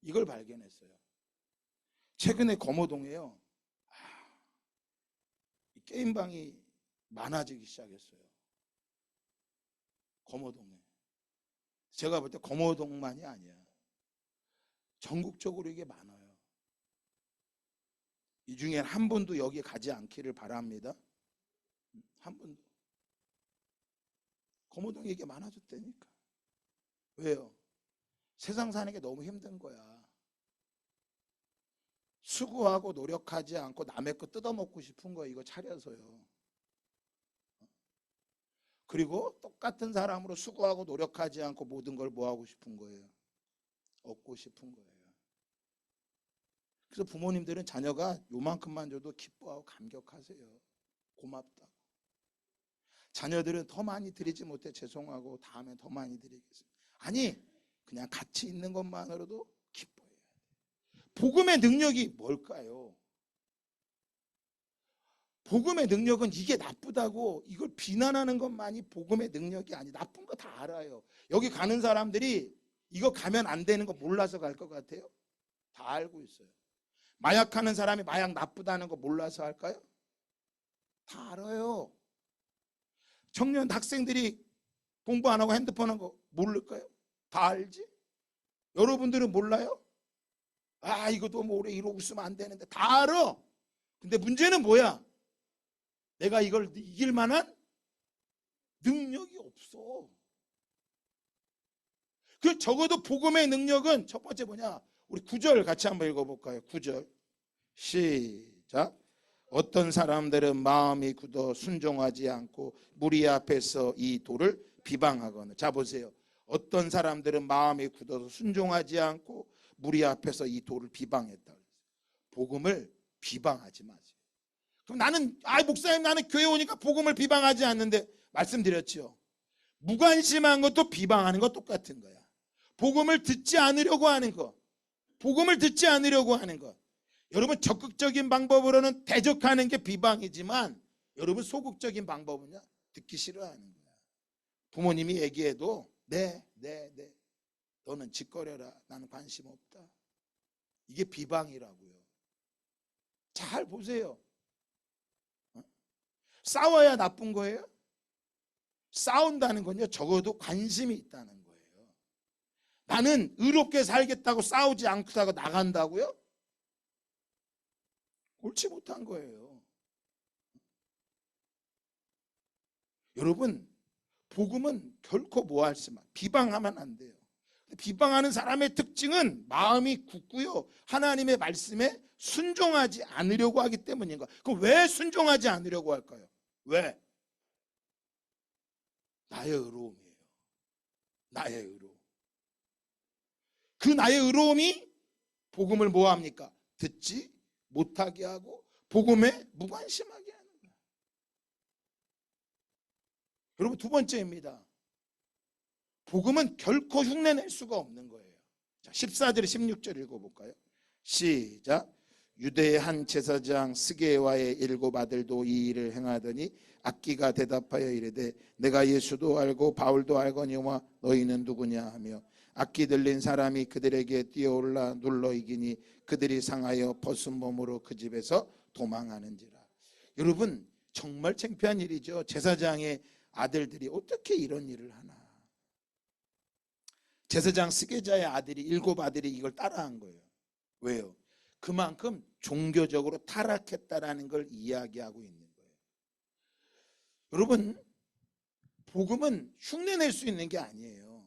이걸 발견했어요. 최근에 검호동에요, 이 게임방이 많아지기 시작했어요. 검호동에. 제가 볼 때 검호동만이 아니야. 전국적으로 이게 많아요. 이 중에 한 분도 여기에 가지 않기를 바랍니다. 한 분도. 검호동에 이게 많아졌다니까. 왜요? 세상 사는 게 너무 힘든 거야. 수고하고 노력하지 않고 남의 거 뜯어먹고 싶은 거야, 이거 차려서요. 그리고 똑같은 사람으로 수고하고 노력하지 않고 모든 걸 뭐 하고 싶은 거예요? 얻고 싶은 거예요. 그래서 부모님들은 자녀가 요만큼만 줘도 기뻐하고 감격하세요. 고맙다고. 자녀들은 더 많이 드리지 못해 죄송하고 다음에 더 많이 드리겠습니다. 아니, 그냥 같이 있는 것만으로도 기뻐해야 돼. 복음의 능력이 뭘까요? 복음의 능력은 이게 나쁘다고 이걸 비난하는 것만이 복음의 능력이 아니, 나쁜 거 다 알아요. 여기 가는 사람들이 이거 가면 안 되는 거 몰라서 갈 것 같아요? 다 알고 있어요. 마약하는 사람이 마약 나쁘다는 거 몰라서 할까요? 다 알아요. 청년 학생들이 공부 안 하고 핸드폰 한 거 모를까요? 다 알지? 여러분들은 몰라요? 아, 이것도 뭐 오래 이러고 있으면 안 되는데, 다 알아. 근데 문제는 뭐야? 내가 이걸 이길 만한 능력이 없어. 그 적어도 복음의 능력은 첫 번째 뭐냐? 우리 9절 같이 한번 읽어볼까요? 9절 시작. 어떤 사람들은 마음이 굳어 순종하지 않고 무리 앞에서 이 돌을 비방하거늘. 자 보세요. 어떤 사람들은 마음이 굳어서 순종하지 않고 무리 앞에서 이 돌을 비방했다. 복음을 비방하지 마세요. 그럼 나는 목사님 나는 교회 오니까 복음을 비방하지 않는데, 말씀드렸죠. 무관심한 것도 비방하는 거 똑같은 거야. 복음을 듣지 않으려고 하는 거, 복음을 듣지 않으려고 하는 것. 여러분 적극적인 방법으로는 대적하는 게 비방이지만, 여러분 소극적인 방법은요, 듣기 싫어하는 거야. 부모님이 얘기해도 네 너는 짓거려라, 나는 관심 없다. 이게 비방이라고요. 잘 보세요. 싸워야 나쁜 거예요? 싸운다는 건요, 적어도 관심이 있다는 거예요. 나는 의롭게 살겠다고 싸우지 않고 나간다고요? 옳지 못한 거예요. 여러분, 복음은 결코 뭐할 수만 비방하면 안 돼요. 비방하는 사람의 특징은 마음이 굳고요, 하나님의 말씀에 순종하지 않으려고 하기 때문인 거예요. 그럼 왜 순종하지 않으려고 할까요? 왜? 나의 의로움이에요. 나의 의로움. 그 나의 의로움이 복음을 뭐합니까? 듣지 못하게 하고 복음에 무관심하게 하는 거예요. 여러분, 두 번째입니다. 복음은 결코 흉내낼 수가 없는 거예요. 자, 14절 16절 읽어볼까요? 시작. 유대의 한 제사장 스게와의 7 아들도 이 일을 행하더니 악기가 대답하여 이르되 내가 예수도 알고 바울도 알거니와 너희는 누구냐 하며 악기 들린 사람이 그들에게 뛰어올라 눌러 이기니 그들이 상하여 벗은 몸으로 그 집에서 도망하는지라. 여러분, 정말 창피한 일이죠. 제사장의 아들들이 어떻게 이런 일을 하나. 제사장 스게자의 아들이 7아들이 이걸 따라한 거예요. 왜요? 그만큼 종교적으로 타락했다라는 걸 이야기하고 있는 거예요. 여러분, 복음은 흉내낼 수 있는 게 아니에요.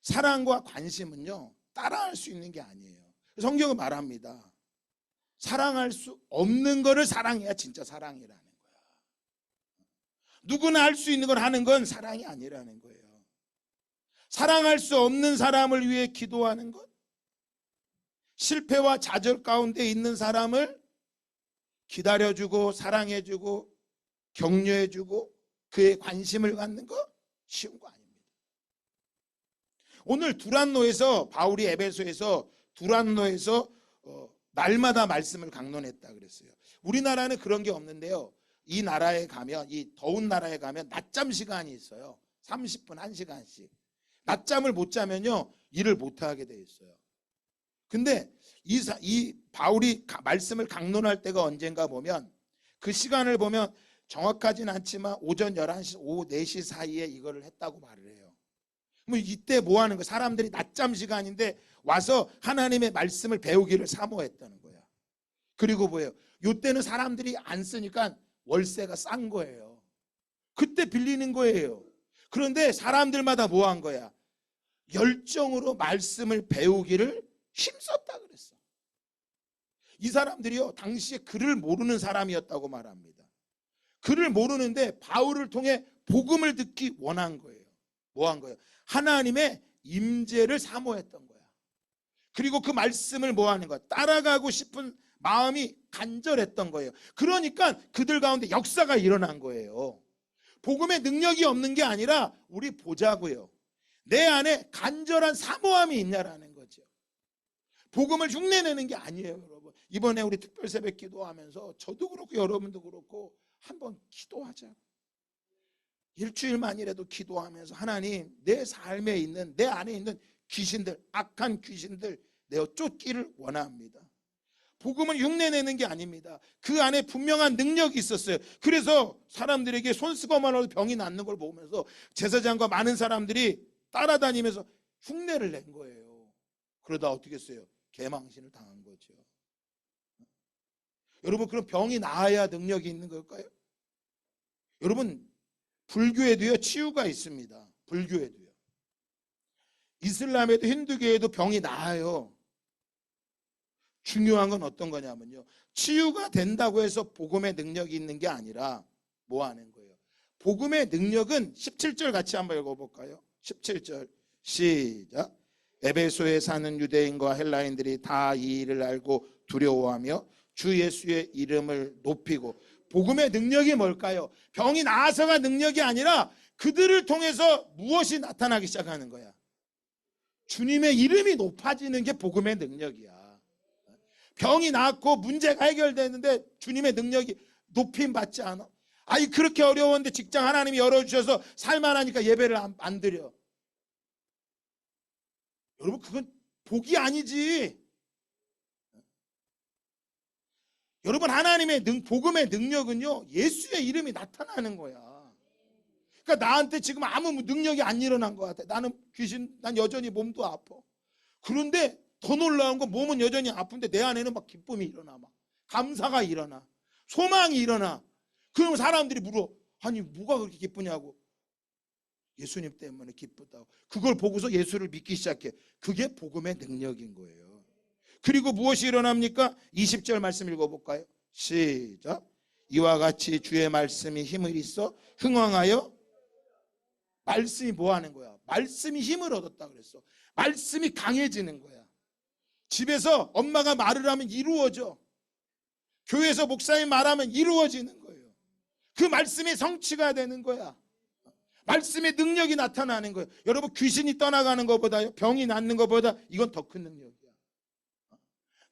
사랑과 관심은요, 따라할 수 있는 게 아니에요. 성경은 말합니다. 사랑할 수 없는 거를 사랑해야 진짜 사랑이라는 거야. 누구나 할 수 있는 걸 하는 건 사랑이 아니라는 거예요. 사랑할 수 없는 사람을 위해 기도하는 것, 실패와 좌절 가운데 있는 사람을 기다려주고 사랑해주고 격려해주고 그의 관심을 갖는 거 쉬운 거 아닙니다. 오늘 두란노에서 바울이 에베소에서 두란노에서 날마다 말씀을 강론했다 그랬어요. 우리나라는 그런 게 없는데요. 이 나라에 가면, 이 더운 나라에 가면 낮잠 시간이 있어요. 30분, 1시간씩. 낮잠을 못 자면요, 일을 못 하게 돼 있어요. 근데 이 바울이 말씀을 강론할 때가 언젠가 보면, 그 시간을 보면 정확하진 않지만 오전 11시, 오후 4시 사이에 이거를 했다고 말을 해요. 뭐 이때 뭐 하는 거야? 사람들이 낮잠 시간인데 와서 하나님의 말씀을 배우기를 사모했다는 거야. 그리고 뭐예요? 이때는 사람들이 안 쓰니까 월세가 싼 거예요. 그때 빌리는 거예요. 그런데 사람들마다 뭐 한 거야? 열정으로 말씀을 배우기를 힘썼다 그랬어. 이 사람들이요, 당시에 글을 모르는 사람이었다고 말합니다. 글을 모르는데 바울을 통해 복음을 듣기 원한 거예요. 뭐 한 거예요? 하나님의 임재를 사모했던 거야. 그리고 그 말씀을 뭐 하는 거야? 따라가고 싶은 마음이 간절했던 거예요. 그러니까 그들 가운데 역사가 일어난 거예요. 복음의 능력이 없는 게 아니라 우리 보자고요. 내 안에 간절한 사모함이 있냐라는 거죠. 복음을 흉내내는 게 아니에요, 여러분. 이번에 우리 특별 새벽 기도하면서 저도 그렇고 여러분도 그렇고 한번 기도하자고. 일주일만이라도 기도하면서 하나님, 내 삶에 있는, 내 안에 있는 귀신들, 악한 귀신들 내어 쫓기를 원합니다. 복음을 흉내내는 게 아닙니다. 그 안에 분명한 능력이 있었어요. 그래서 사람들에게 손수건만 해도 병이 낫는 걸 보면서 제사장과 많은 사람들이 따라다니면서 흉내를 낸 거예요. 그러다 어떻게 했어요? 개망신을 당한 거죠. 여러분, 그럼 병이 나아야 능력이 있는 걸까요? 여러분, 불교에도요, 치유가 있습니다. 불교에도요. 이슬람에도 힌두교에도 병이 나아요. 중요한 건 어떤 거냐면요, 치유가 된다고 해서 복음의 능력이 있는 게 아니라 뭐 하는 거예요? 복음의 능력은 17절 같이 한번 읽어볼까요? 17절 시작. 에베소에 사는 유대인과 헬라인들이 다 이 일을 알고 두려워하며 주 예수의 이름을 높이고. 복음의 능력이 뭘까요? 병이 나아서가 능력이 아니라 그들을 통해서 무엇이 나타나기 시작하는 거야? 주님의 이름이 높아지는 게 복음의 능력이야. 병이 나았고 문제가 해결되는데 주님의 능력이 높임 받지 않아? 아니, 그렇게 어려웠는데 직장 하나님이 열어주셔서 살만하니까 예배를 안 드려. 여러분, 그건 복이 아니지. 여러분, 하나님의 복음의 능력은요, 예수의 이름이 나타나는 거야. 그러니까 나한테 지금 아무 능력이 안 일어난 것 같아. 난 여전히 몸도 아파. 그런데 더 놀라운 건 몸은 여전히 아픈데 내 안에는 막 기쁨이 일어나, 막 감사가 일어나, 소망이 일어나. 그러면 사람들이 물어, 아니 뭐가 그렇게 기쁘냐고. 예수님 때문에 기쁘다고. 그걸 보고서 예수를 믿기 시작해. 그게 복음의 능력인 거예요. 그리고 무엇이 일어납니까? 20절 말씀 읽어볼까요? 시작. 이와 같이 주의 말씀이 힘을 있어 흥왕하여. 말씀이 뭐 하는 거야? 말씀이 힘을 얻었다 그랬어. 말씀이 강해지는 거야. 집에서 엄마가 말을 하면 이루어져. 교회에서 목사님 말하면 이루어지는 거예요. 그 말씀이 성취가 되는 거야. 말씀의 능력이 나타나는 거예요. 여러분, 귀신이 떠나가는 것보다요, 병이 낫는 것보다 이건 더 큰 능력이야.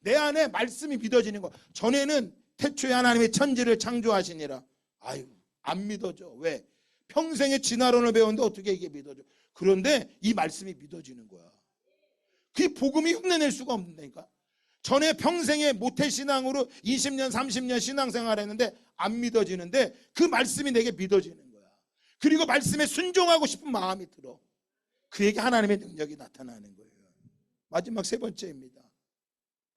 내 안에 말씀이 믿어지는 거. 전에는 태초에 하나님의 천지를 창조하시니라. 아유, 안 믿어져. 왜? 평생의 진화론을 배웠는데 어떻게 이게 믿어져? 그런데 이 말씀이 믿어지는 거야. 그게 복음이 흉내낼 수가 없는다니까. 전에 평생의 모태신앙으로 20년 30년 신앙생활 했는데 안 믿어지는데 그 말씀이 내게 믿어지는 거야. 그리고 말씀에 순종하고 싶은 마음이 들어. 그에게 하나님의 능력이 나타나는 거예요. 마지막 세 번째입니다.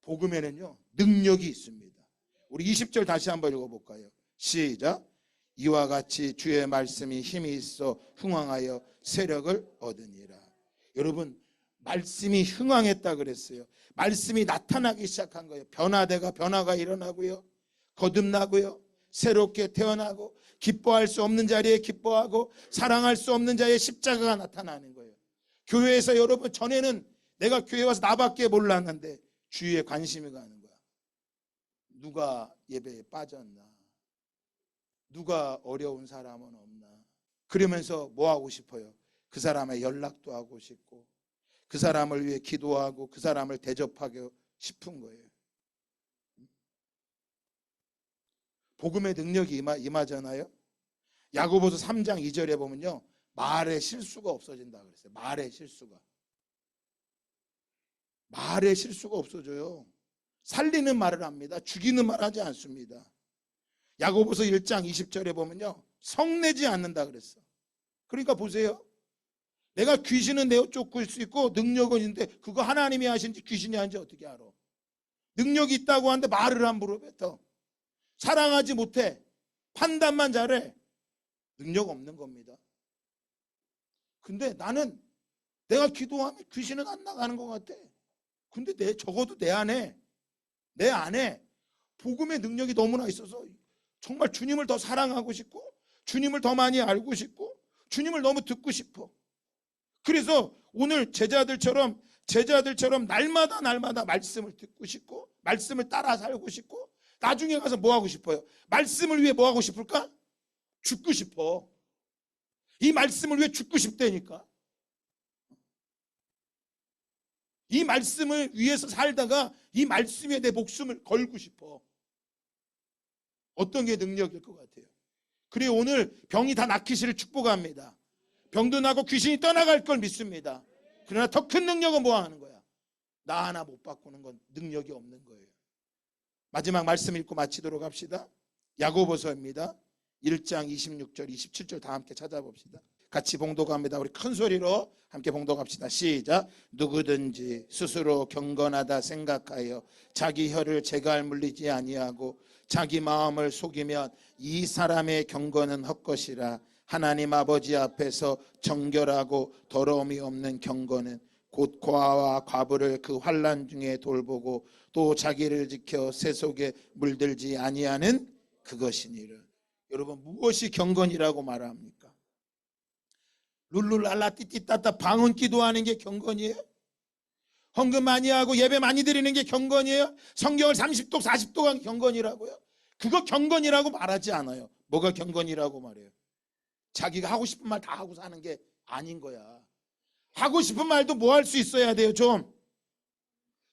복음에는요 능력이 있습니다. 우리 20절 다시 한번 읽어볼까요? 시작. 이와 같이 주의 말씀이 힘이 있어 흥왕하여 세력을 얻으니라. 여러분, 말씀이 흥왕했다 그랬어요. 말씀이 나타나기 시작한 거예요. 변화가 일어나고요, 거듭나고요, 새롭게 태어나고, 기뻐할 수 없는 자리에 기뻐하고, 사랑할 수 없는 자의 십자가가 나타나는 거예요. 교회에서 여러분, 전에는 내가 교회 와서 나밖에 몰랐는데 주위에 관심이 가는 거야. 누가 예배에 빠졌나, 누가 어려운 사람은 없나. 그러면서 뭐 하고 싶어요? 그 사람의 연락도 하고 싶고, 그 사람을 위해 기도하고, 그 사람을 대접하고 싶은 거예요. 복음의 능력이 임하잖아요. 야고보서 3장 2절에 보면요, 말의 실수가 없어진다 그랬어요. 말의 실수가 없어져요. 살리는 말을 합니다. 죽이는 말 하지 않습니다. 야고보서 1장 20절에 보면요, 성내지 않는다 그랬어. 그러니까 보세요, 내가 귀신은 내어 쫓을 수 있고 능력은 있는데 그거 하나님이 하신지 귀신이 하는지 어떻게 알아? 능력이 있다고 하는데 말을 함부로 뱉어. 사랑하지 못해. 판단만 잘해. 능력 없는 겁니다. 근데 나는 내가 기도하면 귀신은 안 나가는 것 같아. 근데 적어도 내 안에 복음의 능력이 너무나 있어서 정말 주님을 더 사랑하고 싶고, 주님을 더 많이 알고 싶고, 주님을 너무 듣고 싶어. 그래서 오늘 제자들처럼 날마다 말씀을 듣고 싶고, 말씀을 따라 살고 싶고, 나중에 가서 뭐 하고 싶어요? 말씀을 위해 뭐 하고 싶을까? 죽고 싶어. 이 말씀을 위해 죽고 싶다니까. 이 말씀을 위해서 살다가 이 말씀에 내 목숨을 걸고 싶어. 어떤 게 능력일 것 같아요? 그래, 오늘 병이 다 낫기를 축복합니다. 병도 나고 귀신이 떠나갈 걸 믿습니다. 그러나 더 큰 능력은 뭐 하는 거야? 나 하나 못 바꾸는 건 능력이 없는 거예요. 마지막 말씀 읽고 마치도록 합시다. 야고보서입니다. 1장 26절 27절 다 함께 찾아봅시다. 같이 봉독합니다. 우리 큰 소리로 함께 봉독합시다. 시작. 누구든지 스스로 경건하다 생각하여 자기 혀를 재갈 물리지 아니하고 자기 마음을 속이면 이 사람의 경건은 헛것이라. 하나님 아버지 앞에서 정결하고 더러움이 없는 경건은 곧 고아와 과부를 그 환난 중에 돌보고 또 자기를 지켜 새 속에 물들지 아니하는 그것이니라. 여러분, 무엇이 경건이라고 말합니까? 룰루랄라 띠띠따따 방언 기도하는 게 경건이에요? 헌금 많이 하고 예배 많이 드리는 게 경건이에요? 성경을 30독 40독 한 경건이라고요? 그거 경건이라고 말하지 않아요. 뭐가 경건이라고 말해요? 자기가 하고 싶은 말 다 하고 사는 게 아닌 거야. 하고 싶은 말도 뭐 할 수 있어야 돼요? 좀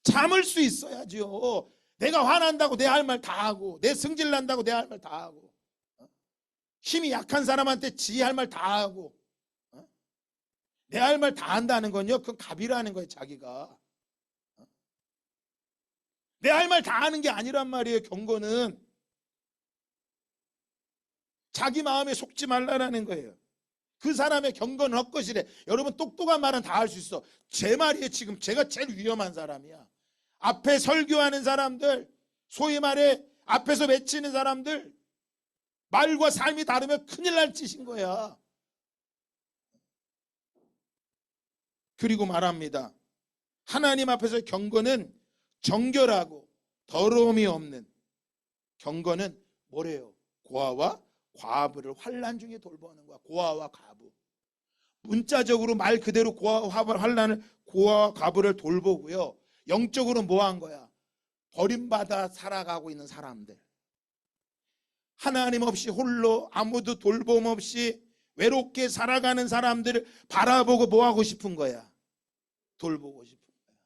참을 수 있어야죠. 내가 화난다고 내 할 말 다 하고, 내 승질 난다고 내 할 말 다 하고, 힘이 약한 사람한테 지 할 말 다 하고, 내 할 말 다 한다는 건요, 그건 갑이라는 거예요. 자기가 내 할 말 다 하는 게 아니란 말이에요. 경건은 자기 마음에 속지 말라라는 거예요. 그 사람의 경건은 헛것이래. 여러분, 똑똑한 말은 다 할 수 있어. 제 말이에요. 지금 제가 제일 위험한 사람이야. 앞에 설교하는 사람들, 소위 말해 앞에서 외치는 사람들, 말과 삶이 다르면 큰일 날 짓인 거야. 그리고 말합니다. 하나님 앞에서 경건은 정결하고 더러움이 없는, 경건은 뭐래요? 고아와 과부를 환난 중에 돌보는 거야. 고아와 과부. 문자적으로 말 그대로 고아와 과부를 돌보고요. 영적으로 뭐 한 거야? 버림받아 살아가고 있는 사람들, 하나님 없이 홀로 아무도 돌봄 없이 외롭게 살아가는 사람들을 바라보고 뭐 하고 싶은 거야? 돌보고 싶은 거야.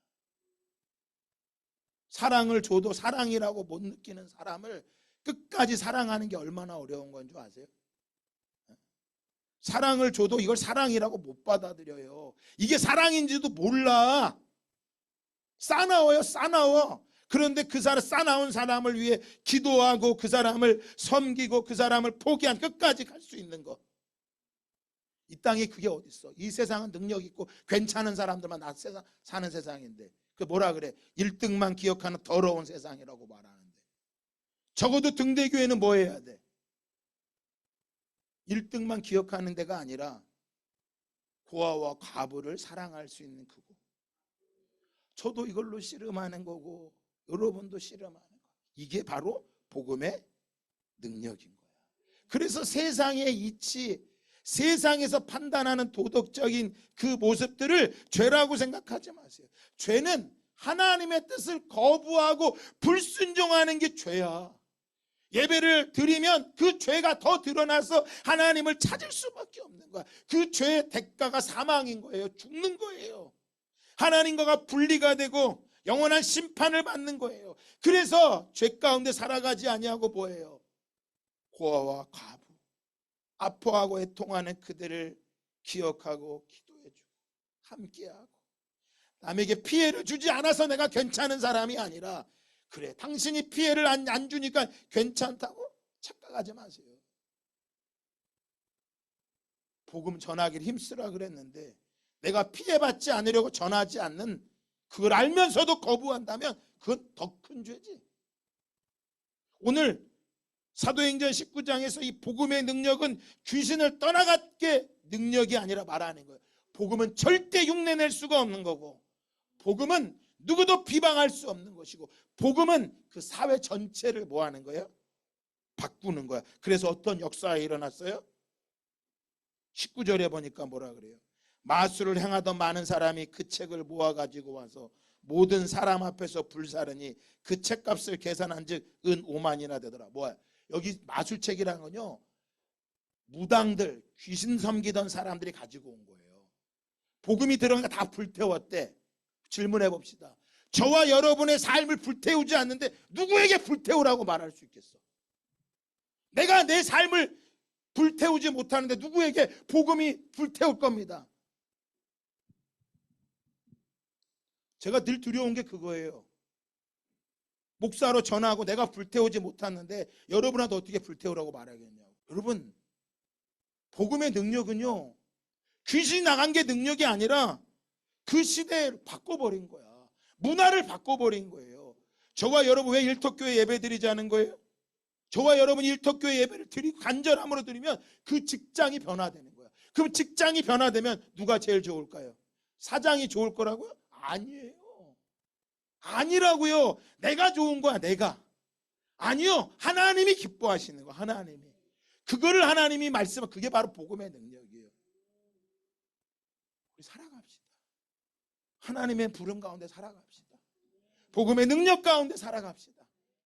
사랑을 줘도 사랑이라고 못 느끼는 사람을 끝까지 사랑하는 게 얼마나 어려운 건 줄 아세요? 사랑을 줘도 이걸 사랑이라고 못 받아들여요. 이게 사랑인지도 몰라. 싸나워요, 싸나워. 그런데 그 사람, 싸나운 사람을 위해 기도하고 그 사람을 섬기고 그 사람을 포기한 끝까지 갈 수 있는 거. 이 땅에 그게 어디 있어? 이 세상은 능력 있고 괜찮은 사람들만 사는 세상인데 그 뭐라 그래? 1등만 기억하는 더러운 세상이라고 말하는데 적어도 등대교회는 뭐 해야 돼? 1등만 기억하는 데가 아니라 고아와 과부를 사랑할 수 있는 그곳. 저도 이걸로 씨름하는 거고 여러분도 씨름하는 거. 이게 바로 복음의 능력인 거야. 그래서 세상의 이치, 세상에서 판단하는 도덕적인 그 모습들을 죄라고 생각하지 마세요. 죄는 하나님의 뜻을 거부하고 불순종하는 게 죄야. 예배를 드리면 그 죄가 더 드러나서 하나님을 찾을 수밖에 없는 거야. 그 죄의 대가가 사망인 거예요. 죽는 거예요. 하나님과가 분리가 되고 영원한 심판을 받는 거예요. 그래서 죄 가운데 살아가지 아니하고 뭐예요? 고아와 과부, 아파하고 애통하는 그들을 기억하고 기도해주고 함께하고 남에게 피해를 주지 않아서 내가 괜찮은 사람이 아니라 그래 당신이 피해를 안 주니까 괜찮다고 착각하지 마세요. 복음 전하기를 힘쓰라 그랬는데 내가 피해받지 않으려고 전하지 않는 그걸 알면서도 거부한다면 그건 더 큰 죄지. 오늘 사도행전 19장에서 이 복음의 능력은 귀신을 떠나갔게 능력이 아니라 말하는 거예요. 복음은 절대 흉내낼 수가 없는 거고 복음은 누구도 비방할 수 없는 것이고 복음은 그 사회 전체를 뭐 하는 거예요? 바꾸는 거야. 그래서 어떤 역사가 일어났어요? 19절에 보니까 뭐라 그래요? 마술을 행하던 많은 사람이 그 책을 모아가지고 와서 모든 사람 앞에서 불사르니 그 책값을 계산한 즉 은 5만이나 되더라. 뭐야? 여기 마술책이라는 건요 무당들 귀신 섬기던 사람들이 가지고 온 거예요. 복음이 들어가니까 다 불태웠대. 질문해 봅시다. 저와 여러분의 삶을 불태우지 않는데 누구에게 불태우라고 말할 수 있겠어? 내가 내 삶을 불태우지 못하는데 누구에게 복음이 불태울 겁니다. 제가 늘 두려운 게 그거예요. 목사로 전하고 내가 불태우지 못하는데 여러분한테 어떻게 불태우라고 말하겠냐고. 여러분 복음의 능력은요 귀신이 나간 게 능력이 아니라 그 시대를 바꿔버린 거야. 문화를 바꿔버린 거예요. 저와 여러분 왜 일터교회 예배 드리지 않은 거예요? 저와 여러분 일터교회 예배를 드리고 간절함으로 드리면 그 직장이 변화되는 거야. 그럼 직장이 변화되면 누가 제일 좋을까요? 사장이 좋을 거라고요? 아니에요. 아니라고요. 내가 좋은 거야. 내가. 아니요. 하나님이 기뻐하시는 거. 하나님이. 그거를 하나님이 말씀하면 그게 바로 복음의 능력이에요. 우리 살아갑시다. 하나님의 부름 가운데 살아갑시다. 복음의 능력 가운데 살아갑시다.